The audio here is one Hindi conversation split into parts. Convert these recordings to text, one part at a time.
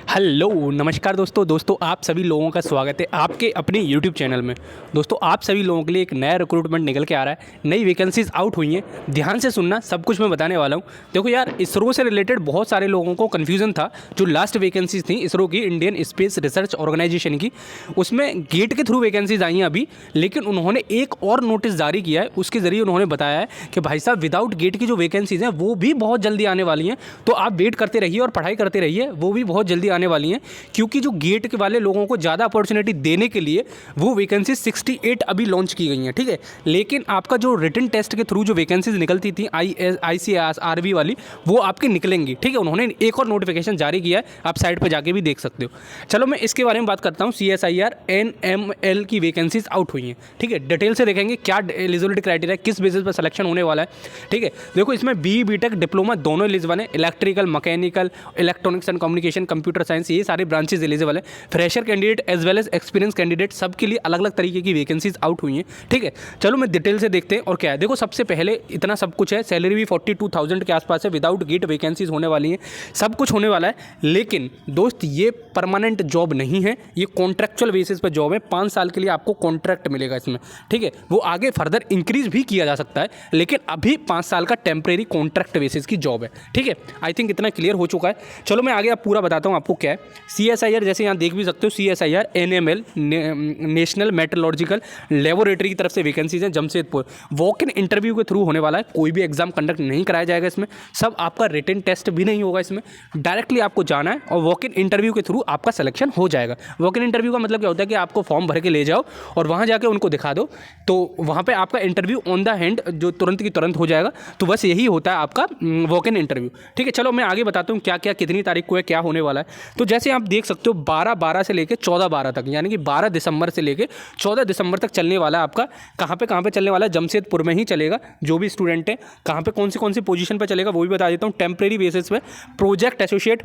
हेलो नमस्कार दोस्तों आप सभी लोगों का स्वागत है आपके अपने यूट्यूब चैनल में। दोस्तों आप सभी लोगों के लिए एक नया रिक्रूटमेंट निकल के आ रहा है, नई वैकेंसीज आउट हुई हैं। ध्यान से सुनना, सब कुछ मैं बताने वाला हूँ। देखो यार, इसरो से रिलेटेड बहुत सारे लोगों को कन्फ्यूजन था। जो लास्ट वैकेंसीज थी इसरो की, इंडियन स्पेस रिसर्च ऑर्गेनाइजेशन की, उसमें गेट के थ्रू वैकेंसीज आई हैं अभी, लेकिन उन्होंने एक और नोटिस जारी किया है। उसके ज़रिए उन्होंने बताया है कि भाई साहब विदाउट गेट की जो वैकेंसीज हैं वो भी बहुत जल्दी आने वाली हैं, तो आप वेट करते रहिए और पढ़ाई करते रहिए, वो भी बहुत जल्दी आने वाली हैं। क्योंकि जो गेट के वाले लोगों को ज़्यादा अपॉर्चुनिटी देने के लिए वो वैकेंसी 68 अभी लॉन्च की गई हैं, ठीक है। लेकिन आपका जो रिटन टेस्ट के थ्रू जो वैकेंसीज निकलती थी ICAR वाली, वो आपकी निकलेंगी, ठीक है। उन्होंने एक और नोटिफिकेशन जारी किया है, आप साइट पर जाके भी देख सकते हो। चलो मैं इसके बारे में बात करता हूँ। CSIR NML की वैकेंसीज आउट हुई हैं, ठीक है। डिटेल से देखेंगे क्या एलिजिबिलिटी क्राइटेरिया, किस बेसिस पर सिलेक्शन होने वाला है, ठीक है। देखो इसमें BE-BTech डिप्लोमा दोनों एलिजिबल है, electrical, mechanical, electronics and communication, computer science, ये सारे ब्रांचेज एलिजिबल है। Fresher candidate as well as experience candidate, सबके लिए अलग अलग तरीके की वैकेंसीज आउट हुई हैं, ठीक है। चलो मैं डिटेल से देखते हैं और क्या है। देखो सबसे पहले इतना सब कुछ है, सैलरी भी 42,000 के आसपास है, विदाउट गेट वैकेंसीज होने वाली हैं, सब कुछ होने वाला है। लेकिन दोस्त ये परमानेंट जॉब नहीं है, ये कॉन्ट्रैक्चुअल बेसिस पर जॉब है। 5 साल के लिए आपको कॉन्ट्रैक्ट मिलेगा इसमें, ठीक है। वो आगे फर्दर इंक्रीज भी किया जा सकता है, लेकिन अभी 5 साल का टेम्परेरी कॉन्ट्रैक्ट बेसिस की जॉब है, ठीक है। आई थिंक इतना क्लियर हो चुका है। चलो मैं आगे पूरा बताता हूँ आपको क्या है। CSIR जैसे यहाँ देख भी सकते हो, CSIR NML national metrological laboratory की तरफ से वैकेंसीज हैं जमशेदपुर। वॉक इन इंटरव्यू के थ्रू होने वाला है, कोई भी एग्जाम कंडक्ट नहीं कराया जाएगा इसमें, सब आपका रिटन टेस्ट भी नहीं होगा इसमें, डायरेक्टली आपको जाना है और वॉक इन इंटरव्यू के थ्रू आपका सिलेक्शन हो जाएगा। वॉक इन इंटरव्यू का मतलब क्या होता है कि आपको फॉर्म भर के ले जाओ और वहाँ जाके उनको दिखा दो, तो वहाँ पर आपका इंटरव्यू ऑन द हैंड जो तुरंत की तुरंत हो जाएगा। तो बस यही होता है आपका वॉक इन इंटरव्यू, ठीक है। चलो मैं आगे बताता हूँ क्या क्या कितनी तारीख को है, क्या होने वाला है। तो जैसे आप देख सकते हो 12/12 से लेकर 14/12 तक, यानी कि 12 दिसंबर से लेकर 14 दिसंबर तक चलने वाला है आपका। कहाँ पे चलने वाला है? जमशेदपुर में ही चलेगा। जो भी स्टूडेंट है, कहाँ पे कौन सी पोजीशन पे चलेगा वो भी बता देता हूँ। टेम्परेरी बेसिस पे project associate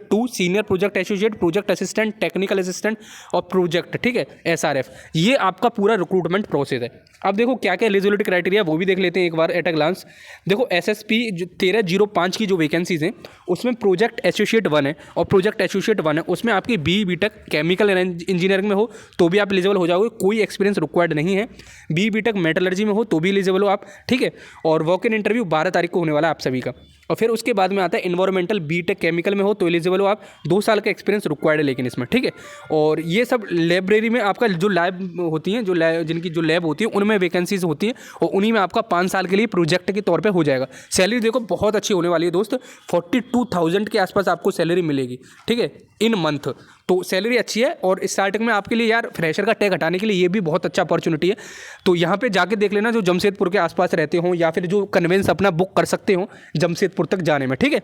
2, senior project associate, project assistant, technical assistant और प्रोजेक्ट, ठीक है, SRF। ये आपका पूरा रिक्रूटमेंट प्रोसेस है। अब देखो क्या क्या एलिजिबिलिटी क्राइटेरिया वो भी देख लेते हैं एक बार एट अ ग्लांस। देखो SSP 1305 की जो वैकेंसीज हैं उसमें प्रोजेक्ट एसोसिएट 1 है, और प्रोजेक्ट एसोसिएट 1 है उसमें आपकी BE-BTech केमिकल इंजीनियरिंग में हो तो भी आप एलिजिबल हो जाओगे, कोई एक्सपीरियंस रिक्वायर्ड नहीं है। BE-BTech मेटलर्जी में हो तो भी एलिजिबल हो आप, ठीक है। और वॉक इन इंटरव्यू 12 तारीख को होने वाला है आप सभी का। और फिर उसके बाद में आता है इन्वायरमेंटल, BTech केमिकल में हो तो एलिजिबल हो आप, 2 साल का एक्सपीरियंस रिक्वायर्ड है लेकिन इसमें, ठीक है। और ये सब लाइब्रेरी में आपका जो लैब होती हैं, जिनकी जो लैब होती है उनमें वैकेंसीज होती हैं, और उन्हीं में आपका 5 साल के लिए प्रोजेक्ट के तौर पे हो जाएगा। सैलरी देखो बहुत अच्छी होने वाली है दोस्त, 42,000 के आसपास आपको सैलरी मिलेगी, ठीक है, इन मंथ। तो सैलरी अच्छी है, और स्टार्टिंग में आपके लिए यार फ्रेशर का टैग हटाने के लिए ये भी बहुत अच्छा अपॉर्चुनिटी है। तो यहाँ पे जाके देख लेना जो जमशेदपुर के आसपास रहते हो, या फिर जो कन्वेंस अपना बुक कर सकते हो जमशेदपुर तक जाने में, ठीक है।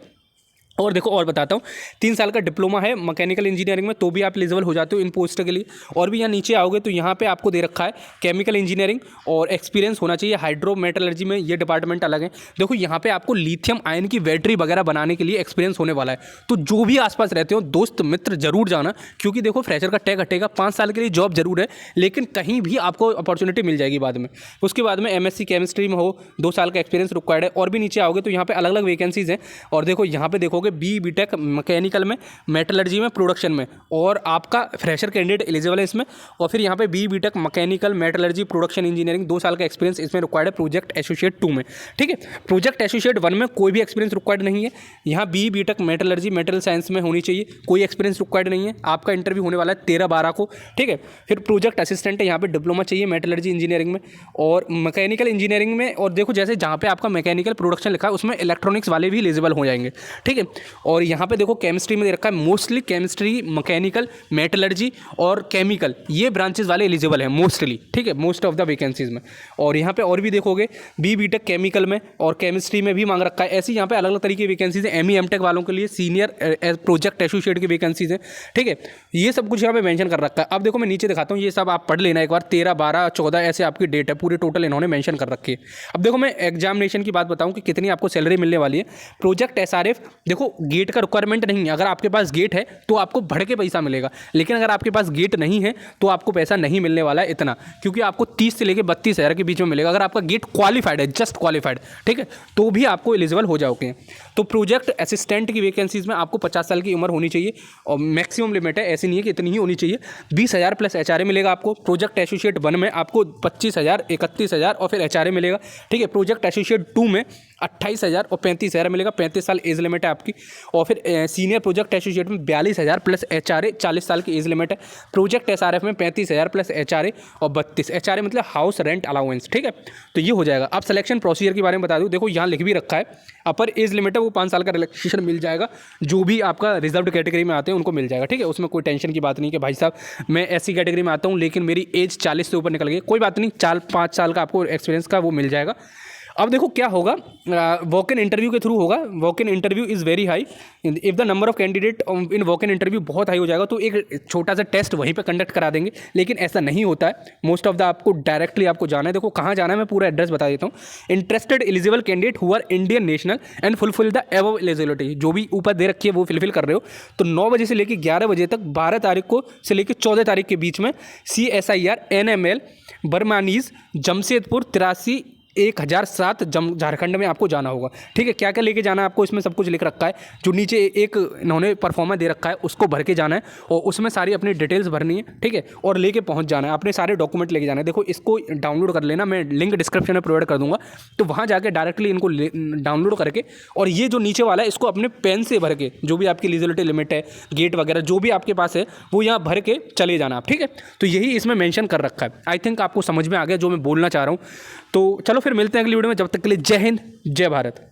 और देखो और बताता हूँ, 3 साल का डिप्लोमा है मैकेनिकल इंजीनियरिंग में तो भी आप एलिजिबल हो जाते हो इन पोस्ट के लिए। और भी यहाँ नीचे आओगे तो यहाँ पे आपको दे रखा है केमिकल इंजीनियरिंग और एक्सपीरियंस होना चाहिए। हाइड्रो मेटलर्जी में ये डिपार्टमेंट अलग है। देखो यहाँ पे आपको लिथियम आयन की बैटरी वगैरह बनाने के लिए एक्सपीरियंस होने वाला है। तो जो भी आसपास रहते हो दोस्त मित्र जरूर जाना, क्योंकि देखो फ्रेशर का टैग हटेगा, 5 साल के लिए जॉब जरूर है, लेकिन कहीं भी आपको अपॉर्चुनिटी मिल जाएगी बाद में। उसके बाद में MSc केमिस्ट्री में हो, 2 साल का एक्सपीरियंस रिक्वायर्ड है। और भी नीचे आओगे तो यहाँ पे अलग अलग वैकेंसीज हैं। और देखो यहाँ पे देखोगे BE-BTech मैकेनिकल में, मेटलर्जी में, प्रोडक्शन में, और आपका फ्रेशर कैंडिडेट एलिजिबल है इसमें। और फिर यहाँ पे BE-BTech mechanical, metallurgy, production engineering, 2 साल का एक्सपीरियंस इसमें रिक्वायर्ड है प्रोजेक्ट एसोसिएट 2 में, ठीक है। प्रोजेक्ट एसोसिएट 1 में कोई भी एक्सपीरियंस रिक्वायर्ड नहीं है। यहाँ BE-BTech मेटलर्जी, मेटल साइंस में होनी चाहिए, कोई एक्सपीरियंस रिक्वायर्ड नहीं है। आपका इंटरव्यू होने वाला है 13/12 को, ठीक है। फिर प्रोजेक्ट असिस्टेंट है, यहाँ पे डिप्लोमा चाहिए मेटलर्जी इंजीनियरिंग में और मैकेनिकल इंजीनियरिंग में। और देखो जैसे जहाँ पे आपका मैकेनिकल प्रोडक्शन लिखा है उसमें इलेक्ट्रॉनिक्स वाले भी एलिजिबल हो जाएंगे, ठीक है। और यहाँ पे देखो केमिस्ट्री में दे रखा है, मोस्टली केमिस्ट्री, मैकेनिकल, मेटलर्जी और केमिकल, ये ब्रांचेस वाले एलिजिबल हैं मोस्टली, ठीक है, मोस्ट ऑफ द वैकेंसीज में। और यहाँ पे और भी देखोगे BE-BTech केमिकल में और केमिस्ट्री में भी मांग रखा है। ऐसे यहाँ पे अलग अलग तरीके की वैकेंसीज है। ME M.Tech वालों के लिए सीनियर प्रोजेक्ट एसोसिएट की वैकेंसीज हैं, ठीक है। ये सब कुछ यहाँ पे मेंशन कर रखा है। अब देखो मैं नीचे दिखाता हूँ, ये सब आप पढ़ लेना एक बार। 13, 12, 14 ऐसे आपकी डेट है, पूरे टोटल इन्होंने मेंशन कर रखी है। अब देखो मैं एग्जामिनेशन की बात बताऊँ कि कितनी आपको सैलरी मिलने वाली है। प्रोजेक्ट SRF देखो देखो गेट का रिक्वायरमेंट नहीं है, अगर आपके पास गेट है तो आपको बढ़ के पैसा मिलेगा, लेकिन अगर आपके पास गेट नहीं है तो आपको पैसा नहीं मिलने वाला है इतना, क्योंकि आपको 30 से लेकर 32,000 के बीच में मिलेगा अगर आपका गेट क्वालिफाइड है, जस्ट क्वालिफाइड, ठीक है, तो भी आपको एलिजिबल हो जाओगे। तो प्रोजेक्ट असिस्टेंट की वैकेंसीज में आपको 50 साल की उम्र होनी चाहिए और मैक्सिमम लिमिट है, ऐसी नहीं है कि इतनी ही होनी चाहिए। 20,000 प्लस एचआरए मिलेगा आपको। प्रोजेक्ट एसोसिएट 1 में आपको 25,000, 31,000 और फिर एचआरए मिलेगा, ठीक है। प्रोजेक्ट एसोसिएट 2 में 28,000 और 35,000 मिलेगा, 35 साल एज लिमिट है आपकी। और फिर सीनियर प्रोजेक्ट एसोसिएट में 42,000 प्लस एचआरए, 40 साल की एज लिमिट है। प्रोजेक्ट एसआरएफ में 35,000 प्लस एचआरए और 32, एचआरए मतलब हाउस रेंट अलाउंस, ठीक है। तो ये हो जाएगा। अब सिलेक्शन प्रोसीजर के बारे में बता दूं, देखो यहाँ लिख भी रखा है, अपर एज लिमिट है वो 5 साल का रिलैक्सेशन मिल जाएगा, जो भी आपका रिजर्व्ड कैटेगरी में आते हैं उनको मिल जाएगा, ठीक है। उसमें कोई टेंशन की बात नहीं कि भाई साहब मैं ऐसी कैटेगरी में आता हूँ लेकिन मेरी एज 40 से ऊपर निकल गई, कोई बात नहीं, 4-5 साल का आपको एक्सपीरियंस का वो मिल जाएगा। अब देखो क्या होगा, वॉक इन इंटरव्यू के थ्रू होगा। Walk in interview is very high, if the number of candidate in walk in interview बहुत हाई हो जाएगा तो एक छोटा सा टेस्ट वहीं पे कंडक्ट करा देंगे, लेकिन ऐसा नहीं होता है। मोस्ट ऑफ द आपको डायरेक्टली आपको जाना है। देखो कहाँ जाना है, मैं पूरा एड्रेस बता देता हूँ। Interested eligible candidate who are Indian national and fulfil the above eligibility, जो भी ऊपर दे रखी है वो फिलफिल कर रहे हो, तो 9 बजे से लेकर 11 बजे तक 12 तारीख को से लेकर 14 तारीख के बीच में CSIR NML बर्मानीज जमशेदपुर 83-1007 झारखंड में आपको जाना होगा, ठीक है। क्या क्या लेके जाना है आपको, इसमें सब कुछ लिख रखा है। जो नीचे एक इन्होंने परफॉर्मा दे रखा है उसको भर के जाना है और उसमें सारी अपनी डिटेल्स भरनी है, ठीक है, और लेके पहुंच जाना है, अपने सारे डॉक्यूमेंट लेके जाना है। देखो इसको डाउनलोड कर लेना, मैं लिंक डिस्क्रिप्शन में प्रोवाइड कर दूंगा, तो वहाँ जाके डायरेक्टली इनको डाउनलोड करके, और ये जो नीचे वाला है इसको अपने पेन से भर के, जो भी आपकी एलिजिबिलिटी लिमिट है, गेट वगैरह जो भी आपके पास है वो यहाँ भर के चले जाना आप, ठीक है। तो यही इसमें मेंशन कर रखा है। आई थिंक आपको समझ में आ गया जो मैं बोलना चाह रहा हूँ। तो चलो फिर मिलते हैं अगली वीडियो में, जब तक के लिए जय हिंद, जय भारत।